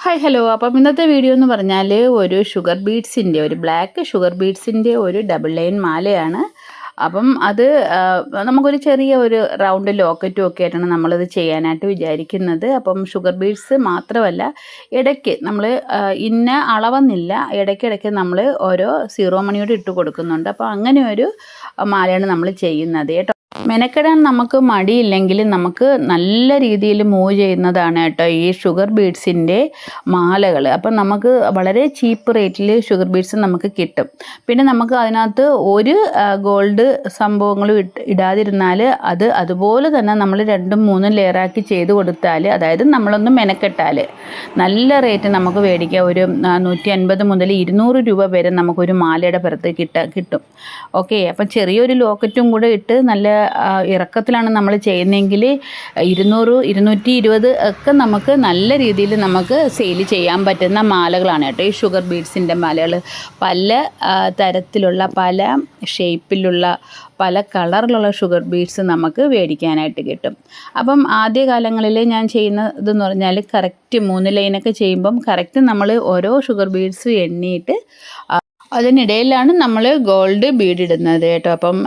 Hi hello. അപ്പം ഇന്നത്തെ video എന്ന് പറഞ്ഞാൽ ഒരു ഷുഗർ ബീഡ്സിൻ്റെ ഒരു ബ്ലാക്ക് ഷുഗർ ബീഡ്സിൻ്റെ ഒരു ഡബിൾ ലൈൻ മാലയാണ്. അപ്പം അത് നമുക്കൊരു ചെറിയ ഒരു റൗണ്ട് ലോക്കറ്റും ഒക്കെ ആയിട്ടാണ് നമ്മളത് ചെയ്യാനായിട്ട് വിചാരിക്കുന്നത്. അപ്പം ഷുഗർ ബീഡ്സ് മാത്രമല്ല, ഇടയ്ക്ക് നമ്മൾ ഇന്ന അളവെന്നില്ല, ഇടയ്ക്കിടയ്ക്ക് നമ്മൾ ഓരോ സീറോ മണിയോട് ഇട്ട് കൊടുക്കുന്നുണ്ട്. അപ്പോൾ അങ്ങനെ ഒരു മാലയാണ് നമ്മൾ ചെയ്യുന്നത് കേട്ടോ. മെനക്കെടാൻ നമുക്ക് മടിയില്ലെങ്കിൽ നമുക്ക് നല്ല രീതിയിൽ മൂവ് ചെയ്യുന്നതാണ് കേട്ടോ ഈ ഷുഗർ ബീഡ്സിൻ്റെ മാലകൾ. അപ്പം നമുക്ക് വളരെ ചീപ്പ് റേറ്റിൽ ഷുഗർ ബീഡ്സ് നമുക്ക് കിട്ടും. പിന്നെ നമുക്ക് അതിനകത്ത് ഒരു ഗോൾഡ് സംഭവങ്ങളും ഇടാതിരുന്നാൽ അത് അതുപോലെ തന്നെ നമ്മൾ 2-3 ലെയറാക്കി ചെയ്ത് കൊടുത്താൽ, അതായത് നമ്മളൊന്ന് മെനക്കെട്ടാൽ നല്ല റേറ്റ് നമുക്ക് മേടിക്കാം. ഒരു 150 മുതൽ 200 രൂപ വരെ നമുക്കൊരു മാലയുടെ പുറത്ത് കിട്ടും. ഓക്കെ, അപ്പം ചെറിയൊരു ലോക്കറ്റും കൂടെ ഇട്ട് നല്ല ഇറക്കത്തിലാണ് നമ്മൾ ചെയ്യുന്നതെങ്കിൽ 200-220 ഒക്കെ നമുക്ക് നല്ല രീതിയിൽ നമുക്ക് സെയിൽ ചെയ്യാൻ പറ്റുന്ന മാലകളാണ് കേട്ടോ ഈ ഷുഗർ ബീഡ്സിൻ്റെ മാലകൾ. പല തരത്തിലുള്ള, പല ഷേപ്പിലുള്ള, പല കളറിലുള്ള ഷുഗർ ബീഡ്സ് നമുക്ക് മേടിക്കാനായിട്ട് കിട്ടും. അപ്പം ആദ്യ കാലങ്ങളിൽ ഞാൻ ചെയ്യുന്നതെന്ന് പറഞ്ഞാൽ കറക്റ്റ് 3 ലൈനൊക്കെ ചെയ്യുമ്പം കറക്റ്റ് നമ്മൾ ഓരോ ഷുഗർ ബീഡ്സ് എണ്ണിയിട്ട് അതിനിടയിലാണ് നമ്മൾ ഗോൾഡ് ബീഡ് ഇടുന്നത് കേട്ടോ. അപ്പം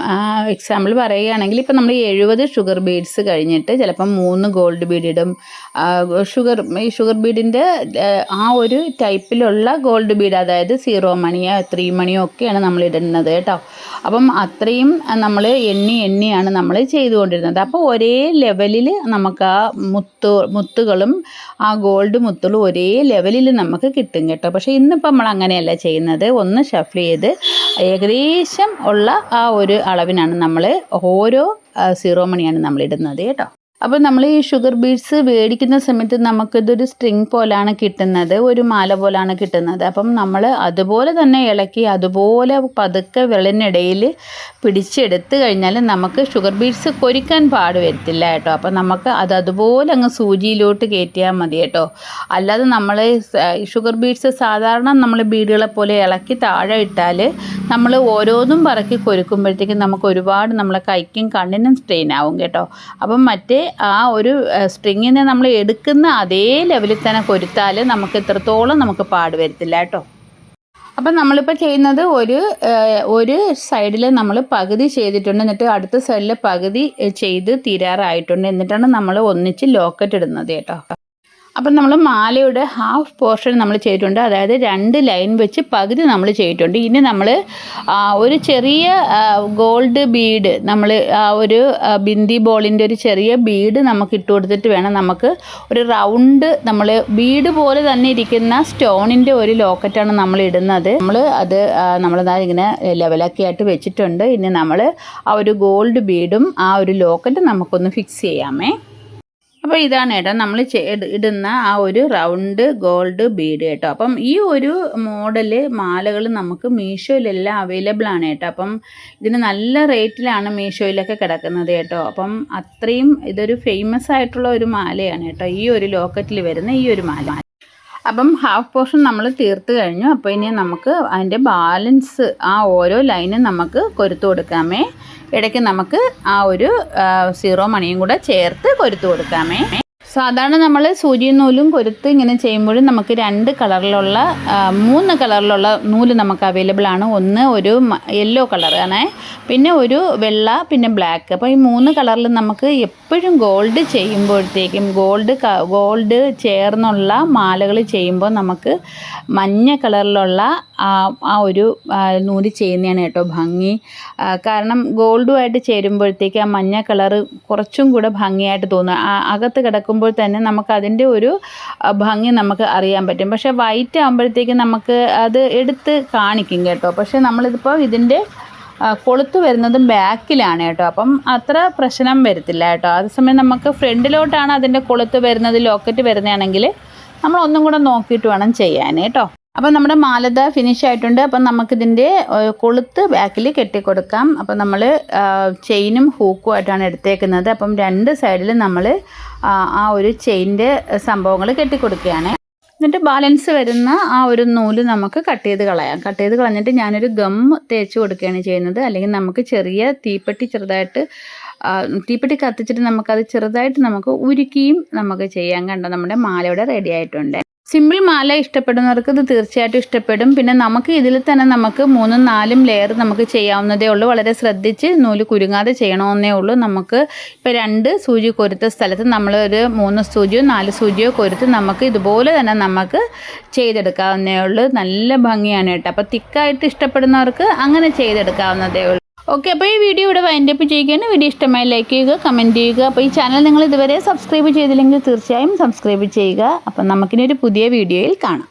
എക്സാമ്പിൾ പറയുകയാണെങ്കിൽ ഇപ്പം നമ്മൾ 70 ഷുഗർ ബീഡ്സ് കഴിഞ്ഞിട്ട് ചിലപ്പം 3 ഗോൾഡ് ബീഡ് ഇടും. ഈ ഷുഗർ ബീഡിൻ്റെ ആ ഒരു ടൈപ്പിലുള്ള ഗോൾഡ് ബീഡ്, അതായത് 0 മണിയോ 3 മണിയോ ഒക്കെയാണ് നമ്മൾ ഇടുന്നത് കേട്ടോ. അപ്പം അത്രയും നമ്മൾ എണ്ണിയാണ് നമ്മൾ ചെയ്തുകൊണ്ടിരുന്നത്. അപ്പോൾ ഒരേ ലെവലിൽ നമുക്ക് ആ മുത്തുകളും ആ ഗോൾഡ് മുത്തുകളും ഒരേ ലെവലിൽ നമുക്ക് കിട്ടും കേട്ടോ. പക്ഷേ ഇന്നിപ്പോൾ നമ്മൾ അങ്ങനെയല്ല ചെയ്യുന്നത്. ഒന്ന് ഷഫിൾ ചെയ്ത് ഏകദേശം ഉള്ള ആ ഒരു അളവിനാണ് നമ്മൾ ഓരോ 0 മണിയാണ് നമ്മൾ ഇടുന്നത് കേട്ടോ. അപ്പോൾ നമ്മൾ ഈ ഷുഗർ ബീഡ്സ് മേടിക്കുന്ന സമയത്ത് നമുക്കിതൊരു സ്ട്രിങ് പോലാണ് കിട്ടുന്നത്, ഒരു മാല പോലാണ് കിട്ടുന്നത്. അപ്പം നമ്മൾ അതുപോലെ തന്നെ ഇളക്കി അതുപോലെ പതുക്കെ വെള്ളത്തിനിടയിൽ പിടിച്ചെടുത്ത് കഴിഞ്ഞാൽ നമുക്ക് ഷുഗർ ബീഡ്സ് കൊരിക്കാൻ പാട് വരത്തില്ല കേട്ടോ. അപ്പം നമുക്ക് അതുപോലെ അങ്ങ് സൂചിയിലോട്ട് കയറ്റിയാൽ മതി കേട്ടോ. അല്ലാതെ നമ്മൾ ഷുഗർ ബീഡ്സ് സാധാരണ നമ്മൾ ബീഡുകളെ പോലെ ഇളക്കി താഴെ ഇട്ടാൽ നമ്മൾ ഓരോന്നും പറക്കി കൊരുക്കുമ്പോഴത്തേക്കും നമുക്ക് ഒരുപാട് നമ്മളെ കൈക്കും കണ്ണിനും സ്ട്രെയിൻ ആവും കേട്ടോ. അപ്പം മറ്റേ ആ ഒരു സ്ട്രിങ്ങിനെ നമ്മൾ എടുക്കുന്ന അതേ ലെവലിൽ തന്നെ കൊരുത്താൽ നമുക്ക് ഇത്രത്തോളം നമുക്ക് പാട് വരത്തില്ല കേട്ടോ. അപ്പം നമ്മളിപ്പോൾ ചെയ്യുന്നത് ഒരു സൈഡിൽ നമ്മൾ പകുതി ചെയ്തിട്ടുണ്ട്, എന്നിട്ട് അടുത്ത സൈഡിൽ പകുതി ചെയ്ത് തീരാറായിട്ടുണ്ട്. എന്നിട്ടാണ് നമ്മൾ ഒന്നിച്ച് ലോക്കറ്റ് ഇടുന്നത് കേട്ടോ. അപ്പം നമ്മൾ മാലയുടെ ഹാഫ് പോർഷൻ നമ്മൾ ചെയ്തിട്ടുണ്ട്, അതായത് 2 ലൈൻ വെച്ച് പകുതി നമ്മൾ ചെയ്തിട്ടുണ്ട്. ഇനി നമ്മൾ ഒരു ചെറിയ ഗോൾഡ് ബീഡ്, നമ്മൾ ഒരു ബിന്ദി ബോളിൻ്റെ ഒരു ചെറിയ ബീഡ് നമുക്ക് ഇട്ട് കൊടുത്തിട്ട് വേണം നമുക്ക് ഒരു റൗണ്ട്, നമ്മൾ ബീഡ് പോലെ തന്നെ ഇരിക്കുന്ന സ്റ്റോണിൻ്റെ ഒരു ലോക്കറ്റാണ് നമ്മൾ ഇടുന്നത്. നമ്മളതാ ഇങ്ങനെ ലെവലൊക്കെ ആയിട്ട് വെച്ചിട്ടുണ്ട്. ഇനി നമ്മൾ ആ ഒരു ഗോൾഡ് ബീഡും ആ ഒരു ലോക്കറ്റ് നമുക്കൊന്ന് ഫിക്സ് ചെയ്യാമേ. അപ്പോൾ ഇതാണ് കേട്ടോ നമ്മൾ ഇടുന്ന ആ ഒരു റൗണ്ട് ഗോൾഡ് ബീഡ് കേട്ടോ. അപ്പം ഈ ഒരു മോഡല് മാലകൾ നമുക്ക് മീഷോയിലെല്ലാം അവൈലബിൾ ആണ് കേട്ടോ. അപ്പം ഇതിന് നല്ല റേറ്റിലാണ് മീഷോയിലൊക്കെ കിടക്കുന്നത് കേട്ടോ. അപ്പം അത്രയും ഇതൊരു ഫേമസ് ആയിട്ടുള്ള ഒരു മാലയാണ് കേട്ടോ ഈ ഒരു ലോക്കറ്റിൽ വരുന്ന ഈ ഒരു മാല. അപ്പം ഹാഫ് പോർഷൻ നമ്മൾ തീർത്ത് കഴിഞ്ഞു. അപ്പോൾ ഇനി നമുക്ക് അതിൻ്റെ ബാലൻസ് ആ ഓരോ ലൈനും നമുക്ക് കൊരുത്ത് കൊടുക്കാമേ. ഇടയ്ക്ക് നമുക്ക് ആ ഒരു 0 മണിയും കൂടെ ചേർത്ത് കൊരുത്ത് കൊടുക്കാമേ. സാധാരണ നമ്മൾ സൂചിയും നൂലും കൊരുത്ത് ഇങ്ങനെ ചെയ്യുമ്പോഴും നമുക്ക് 2 കളറിലുള്ള 3 കളറിലുള്ള നൂല് നമുക്ക് അവൈലബിൾ ആണ്. ഒന്ന് ഒരു യെല്ലോ കളറാണ്, പിന്നെ ഒരു വെള്ള, പിന്നെ ബ്ലാക്ക്. അപ്പോൾ ഈ 3 കളറിൽ നമുക്ക് എപ്പോഴും ഗോൾഡ് ചെയ്യുമ്പോഴത്തേക്കും ഗോൾഡ് ചേർന്നുള്ള മാലകൾ ചെയ്യുമ്പോൾ നമുക്ക് മഞ്ഞ കളറിലുള്ള ആ ഒരു നൂല് ചെയ്യുന്നതാണ് കേട്ടോ ഭംഗി. കാരണം ഗോൾഡുമായിട്ട് ചേരുമ്പോഴത്തേക്ക് ആ മഞ്ഞ കളറ് കുറച്ചും കൂടെ ഭംഗിയായിട്ട് തോന്നും. അകത്ത് കിടക്കുമ്പോൾ തന്നെ നമുക്ക് അതിൻ്റെ ഒരു ഭംഗി നമുക്ക് അറിയാൻ പറ്റും. പക്ഷേ വൈറ്റ് ആകുമ്പോഴത്തേക്ക് നമുക്ക് അത് എടുത്ത് കാണിക്കും കേട്ടോ. പക്ഷേ നമ്മളിതിപ്പോൾ ഇതിൻ്റെ കൊളുത്ത് വരുന്നതും ബാക്കിലാണ് കേട്ടോ. അപ്പം അത്ര പ്രശ്നം വരത്തില്ല കേട്ടോ. അതേസമയം നമുക്ക് ഫ്രണ്ടിലോട്ടാണ് അതിൻ്റെ കൊളുത്ത് വരുന്നത്, ലോക്കറ്റ് വരുന്നതാണെങ്കിൽ നമ്മൾ ഒന്നും കൂടെ നോക്കിയിട്ട് വേണം ചെയ്യാൻ കേട്ടോ. അപ്പം നമ്മുടെ മാലത ഫിനിഷ് ആയിട്ടുണ്ട്. അപ്പം നമുക്കിതിൻ്റെ കൊളുത്ത് ബാക്കിൽ കെട്ടിക്കൊടുക്കാം. അപ്പം നമ്മൾ ചെയിനും ഹൂക്കും ആയിട്ടാണ് എടുത്തേക്കുന്നത്. അപ്പം 2 സൈഡിൽ നമ്മൾ ആ ഒരു ചെയിൻ്റെ സംഭവങ്ങൾ കെട്ടിക്കൊടുക്കുകയാണ്. എന്നിട്ട് ബാലൻസ് വരുന്ന ആ ഒരു നൂല് നമുക്ക് കട്ട് ചെയ്ത് കളഞ്ഞിട്ട് ഞാനൊരു ഗം തേച്ച് കൊടുക്കുകയാണ് ചെയ്യുന്നത്. അല്ലെങ്കിൽ നമുക്ക് ചെറിയ തീപ്പെട്ടി കത്തിച്ചിട്ട് നമുക്കത് ചെറുതായിട്ട് നമുക്ക് ഉരുക്കിയും നമുക്ക് ചെയ്യാൻ. കണ്ടോ, നമ്മുടെ മാല ഇവിടെ റെഡി ആയിട്ടുണ്ട്. സിമ്പിൾ മാല ഇഷ്ടപ്പെടുന്നവർക്ക് ഇത് തീർച്ചയായിട്ടും ഇഷ്ടപ്പെടും. പിന്നെ നമുക്ക് ഇതിൽ തന്നെ നമുക്ക് 3ഉം 4ഉം ലെയർ നമുക്ക് ചെയ്യാവുന്നതേ ഉള്ളൂ. വളരെ ശ്രദ്ധിച്ച് നൂല് കുരുങ്ങാതെ ചെയ്യണമെന്നേ ഉള്ളൂ. നമുക്ക് ഇപ്പോൾ 2 സൂചി കൊരുത്ത സ്ഥലത്ത് നമ്മൾ ഒരു 3 സൂചിയോ 4 സൂചിയോ കൊരുത്ത് നമുക്ക് ഇതുപോലെ തന്നെ നമുക്ക് ചെയ്തെടുക്കാവുന്നേ ഉള്ളൂ. നല്ല ഭംഗിയാണ് കേട്ടോ. അപ്പോൾ തിക്കായിട്ട് ഇഷ്ടപ്പെടുന്നവർക്ക് അങ്ങനെ ചെയ്തെടുക്കാവുന്നതേ ഉള്ളൂ. ഓക്കെ, അപ്പോൾ ഈ വീഡിയോ ഇവിടെ വൈൻഡപ്പ് ചെയ്യുകയാണ്. വീഡിയോ ഇഷ്ടമായി ലൈക്ക് ചെയ്യുക, കമൻറ്റ് ചെയ്യുക. അപ്പോൾ ഈ ചാനൽ നിങ്ങൾ ഇതുവരെ സബ്സ്ക്രൈബ് ചെയ്തില്ലെങ്കിൽ തീർച്ചയായും സബ്സ്ക്രൈബ് ചെയ്യുക. അപ്പം നമുക്കിനി ഒരു പുതിയ വീഡിയോയിൽ കാണാം.